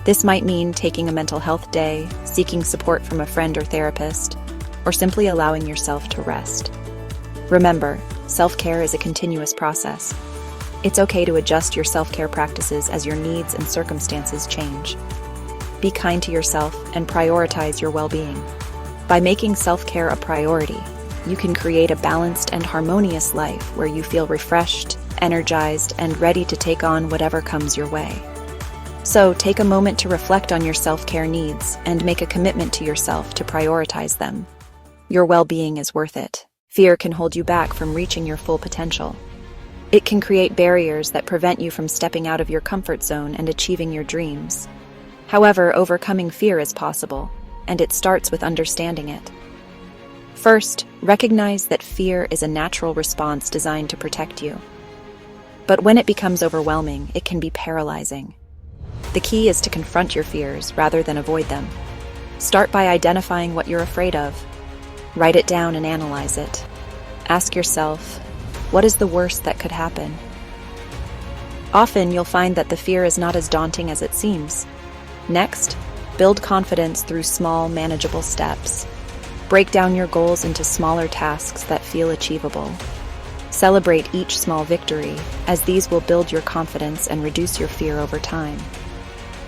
This might mean taking a mental health day, seeking support from a friend or therapist, or simply allowing yourself to rest. Remember, self-care is a continuous process. It's okay to adjust your self-care practices as your needs and circumstances change. Be kind to yourself and prioritize your well-being. By making self-care a priority, you can create a balanced and harmonious life where you feel refreshed, energized, and ready to take on whatever comes your way. So, take a moment to reflect on your self-care needs and make a commitment to yourself to prioritize them. Your well-being is worth it. Fear can hold you back from reaching your full potential. It can create barriers that prevent you from stepping out of your comfort zone and achieving your dreams. However, overcoming fear is possible, and it starts with understanding it. First, recognize that fear is a natural response designed to protect you. But when it becomes overwhelming, it can be paralyzing. The key is to confront your fears rather than avoid them. Start by identifying what you're afraid of. Write it down and analyze it. Ask yourself, what is the worst that could happen? Often you'll find that the fear is not as daunting as it seems. Next, build confidence through small, manageable steps. Break down your goals into smaller tasks that feel achievable. Celebrate each small victory, as these will build your confidence and reduce your fear over time.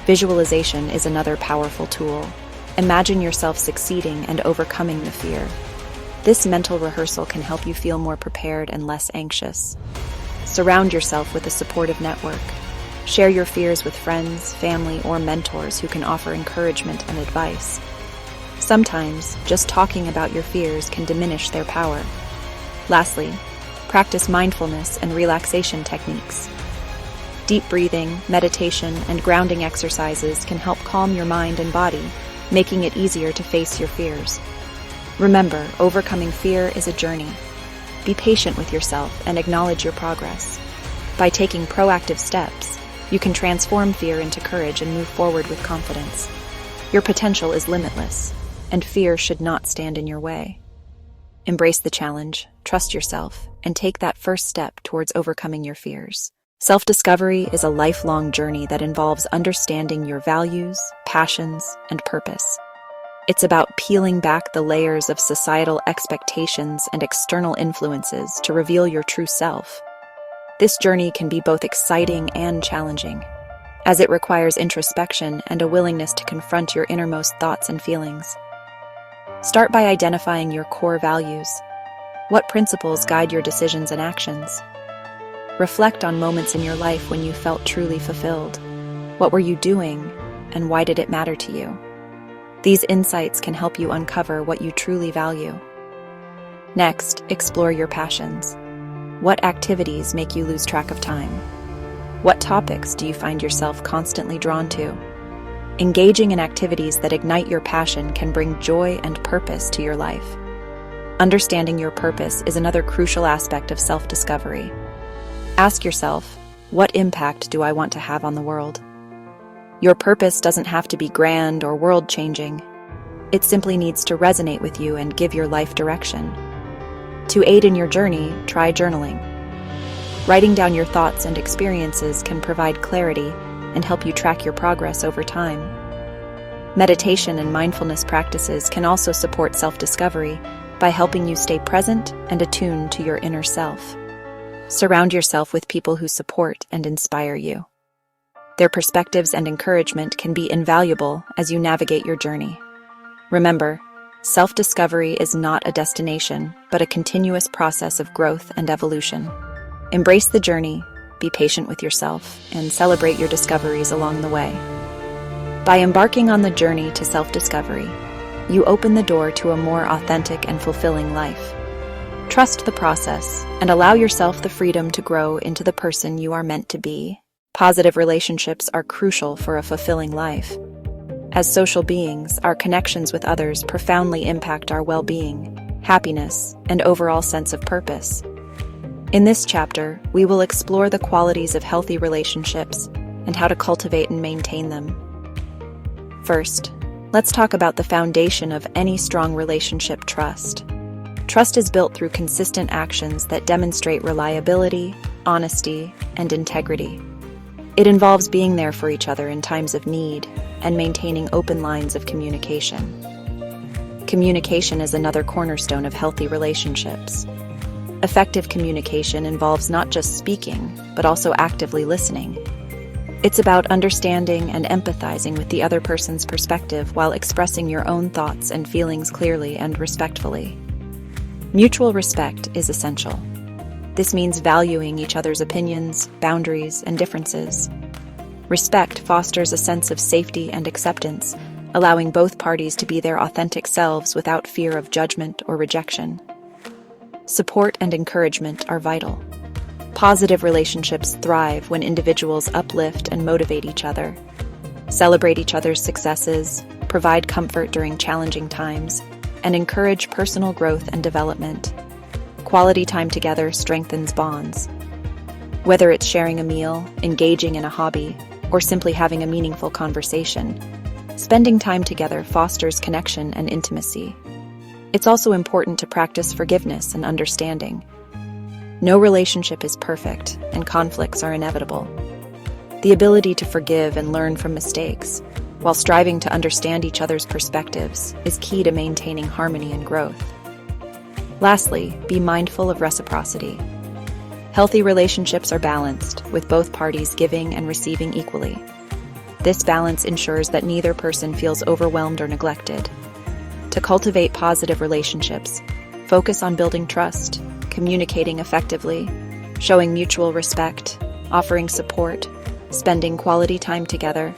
Visualization is another powerful tool. Imagine yourself succeeding and overcoming the fear. This mental rehearsal can help you feel more prepared and less anxious. Surround yourself with a supportive network. Share your fears with friends, family, or mentors who can offer encouragement and advice. Sometimes, just talking about your fears can diminish their power. Lastly, practice mindfulness and relaxation techniques. Deep breathing, meditation, and grounding exercises can help calm your mind and body, making it easier to face your fears. Remember, overcoming fear is a journey. Be patient with yourself and acknowledge your progress. By taking proactive steps, you can transform fear into courage and move forward with confidence. Your potential is limitless, and fear should not stand in your way. Embrace the challenge, trust yourself, and take that first step towards overcoming your fears. Self-discovery is a lifelong journey that involves understanding your values, passions, and purpose. It's about peeling back the layers of societal expectations and external influences to reveal your true self. This journey can be both exciting and challenging, as it requires introspection and a willingness to confront your innermost thoughts and feelings. Start by identifying your core values. What principles guide your decisions and actions? Reflect on moments in your life when you felt truly fulfilled. What were you doing, and why did it matter to you? These insights can help you uncover what you truly value. Next, explore your passions. What activities make you lose track of time? What topics do you find yourself constantly drawn to? Engaging in activities that ignite your passion can bring joy and purpose to your life. Understanding your purpose is another crucial aspect of self-discovery. Ask yourself, what impact do I want to have on the world? Your purpose doesn't have to be grand or world-changing. It simply needs to resonate with you and give your life direction. To aid in your journey, try journaling. Writing down your thoughts and experiences can provide clarity and help you track your progress over time. Meditation and mindfulness practices can also support self-discovery by helping you stay present and attuned to your inner self. Surround yourself with people who support and inspire you. Their perspectives and encouragement can be invaluable as you navigate your journey. Remember, self-discovery is not a destination, but a continuous process of growth and evolution. Embrace the journey, be patient with yourself, and celebrate your discoveries along the way. By embarking on the journey to self-discovery, you open the door to a more authentic and fulfilling life. Trust the process and allow yourself the freedom to grow into the person you are meant to be. Positive relationships are crucial for a fulfilling life. As social beings, our connections with others profoundly impact our well-being, happiness, and overall sense of purpose. In this chapter, we will explore the qualities of healthy relationships and how to cultivate and maintain them. First, let's talk about the foundation of any strong relationship: trust. Trust is built through consistent actions that demonstrate reliability, honesty, and integrity. It involves being there for each other in times of need and maintaining open lines of communication. Communication is another cornerstone of healthy relationships. Effective communication involves not just speaking, but also actively listening. It's about understanding and empathizing with the other person's perspective while expressing your own thoughts and feelings clearly and respectfully. Mutual respect is essential. This means valuing each other's opinions, boundaries, and differences. Respect fosters a sense of safety and acceptance, allowing both parties to be their authentic selves without fear of judgment or rejection. Support and encouragement are vital. Positive relationships thrive when individuals uplift and motivate each other, celebrate each other's successes, provide comfort during challenging times, and encourage personal growth and development. Quality time together strengthens bonds. Whether it's sharing a meal, engaging in a hobby, or simply having a meaningful conversation, spending time together fosters connection and intimacy. It's also important to practice forgiveness and understanding. No relationship is perfect, and conflicts are inevitable. The ability to forgive and learn from mistakes, while striving to understand each other's perspectives, is key to maintaining harmony and growth. Lastly, be mindful of reciprocity. Healthy relationships are balanced, with both parties giving and receiving equally. This balance ensures that neither person feels overwhelmed or neglected. To cultivate positive relationships, focus on building trust, communicating effectively, showing mutual respect, offering support, spending quality time together,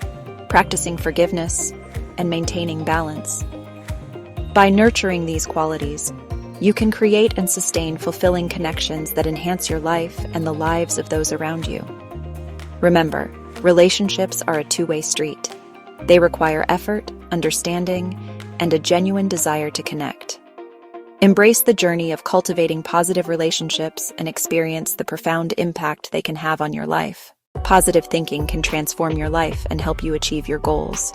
practicing forgiveness, and maintaining balance. By nurturing these qualities, you can create and sustain fulfilling connections that enhance your life and the lives of those around you. Remember, relationships are a two-way street. They require effort, understanding, and a genuine desire to connect. Embrace the journey of cultivating positive relationships and experience the profound impact they can have on your life. Positive thinking can transform your life and help you achieve your goals.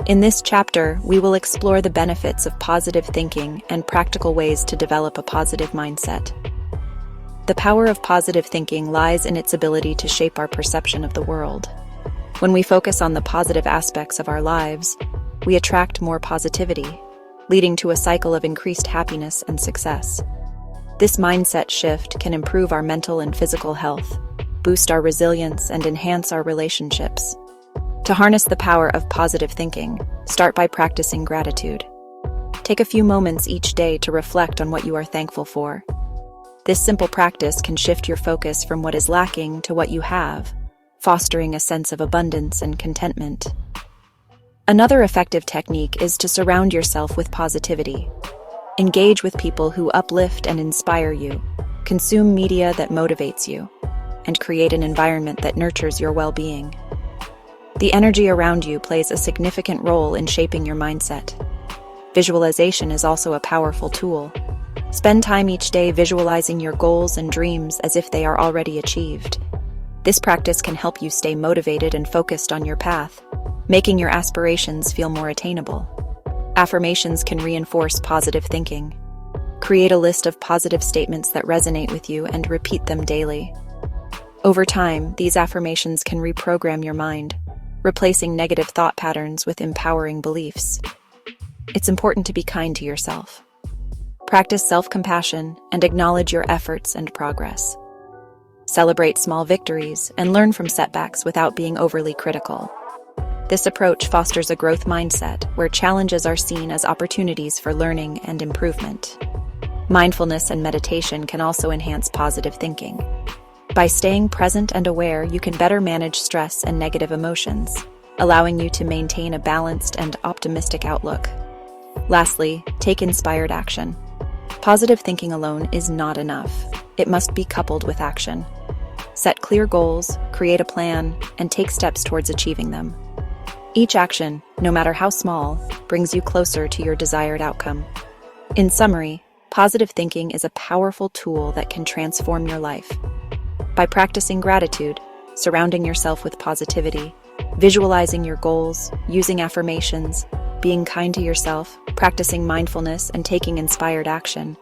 In this chapter, we will explore the benefits of positive thinking and practical ways to develop a positive mindset. The power of positive thinking lies in its ability to shape our perception of the world. When we focus on the positive aspects of our lives, we attract more positivity, leading to a cycle of increased happiness and success. This mindset shift can improve our mental and physical health, boost our resilience, and enhance our relationships. To harness the power of positive thinking, start by practicing gratitude. Take a few moments each day to reflect on what you are thankful for. This simple practice can shift your focus from what is lacking to what you have, fostering a sense of abundance and contentment. Another effective technique is to surround yourself with positivity. Engage with people who uplift and inspire you, consume media that motivates you, and create an environment that nurtures your well-being. The energy around you plays a significant role in shaping your mindset. Visualization is also a powerful tool. Spend time each day visualizing your goals and dreams as if they are already achieved. This practice can help you stay motivated and focused on your path, making your aspirations feel more attainable. Affirmations can reinforce positive thinking. Create a list of positive statements that resonate with you and repeat them daily. Over time, these affirmations can reprogram your mind, replacing negative thought patterns with empowering beliefs. It's important to be kind to yourself. Practice self-compassion and acknowledge your efforts and progress. Celebrate small victories and learn from setbacks without being overly critical. This approach fosters a growth mindset where challenges are seen as opportunities for learning and improvement. Mindfulness and meditation can also enhance positive thinking. By staying present and aware, you can better manage stress and negative emotions, allowing you to maintain a balanced and optimistic outlook. Lastly, take inspired action. Positive thinking alone is not enough. It must be coupled with action. Set clear goals, create a plan, and take steps towards achieving them. Each action, no matter how small, brings you closer to your desired outcome. In summary, positive thinking is a powerful tool that can transform your life. By practicing gratitude, surrounding yourself with positivity, visualizing your goals, using affirmations, being kind to yourself, practicing mindfulness, and taking inspired action,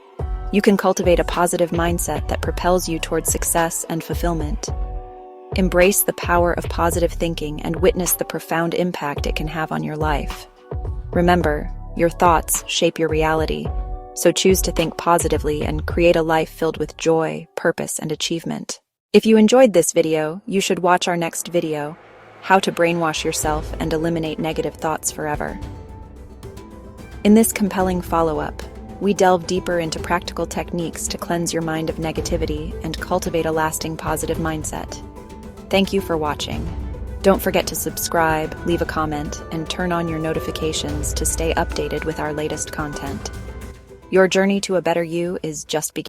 you can cultivate a positive mindset that propels you towards success and fulfillment. Embrace the power of positive thinking and witness the profound impact it can have on your life. Remember, your thoughts shape your reality, so choose to think positively and create a life filled with joy, purpose, and achievement. If you enjoyed this video, you should watch our next video, How to Brainwash Yourself and Eliminate Negative Thoughts Forever. In this compelling follow-up, we delve deeper into practical techniques to cleanse your mind of negativity and cultivate a lasting positive mindset. Thank you for watching. Don't forget to subscribe, leave a comment, and turn on your notifications to stay updated with our latest content. Your journey to a better you is just beginning.